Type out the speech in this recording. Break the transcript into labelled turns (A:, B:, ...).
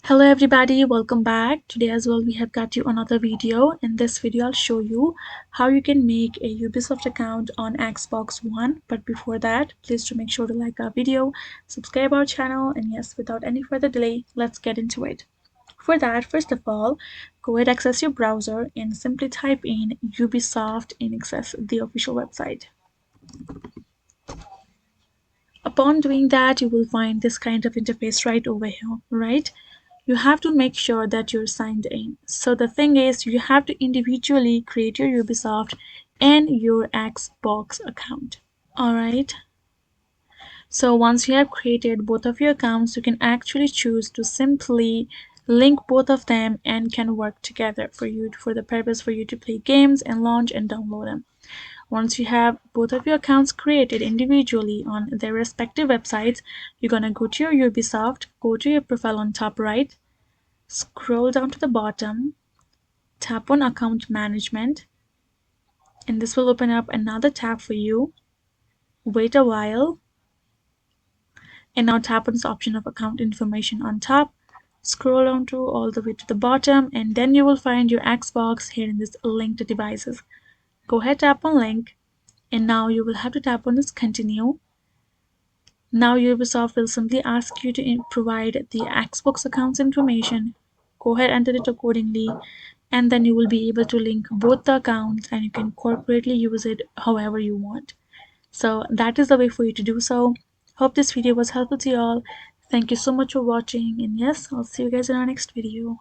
A: Hello everybody, welcome back. Today as well we have got you another video. In this video I'll show you how you can make a Ubisoft account on Xbox One. But before that, please do make sure to like our video, subscribe our channel, and yes, without any further delay, let's get into it. For that, first of all, go ahead, access your browser and simply type in Ubisoft and access the official website. Upon doing that, you will find this kind of interface right over here, right? You have to make sure that you're signed in. So the thing is, you have to individually create your Ubisoft and your Xbox account. Alright. So once you have created both of your accounts, you can actually choose to simply link both of them and can work together for the purpose for you to play games and launch and download them. Once you have both of your accounts created individually on their respective websites, you're gonna go to your Ubisoft, go to your profile on top right, scroll down to the bottom, tap on account management, and this will open up another tab for you. Wait a while, and now tap on this option of account information on top. Scroll down to all the way to the bottom, and then you will find your Xbox here in this linked devices. Go ahead, tap on link, and now you will have to tap on this continue. Now Ubisoft will simply ask you to provide the Xbox account's information. Go ahead, enter it accordingly, and then you will be able to link both the accounts and you can corporately use it however you want. So that is the way for you to do so. Hope this video was helpful to you all. Thank you so much for watching, and yes, I'll see you guys in our next video.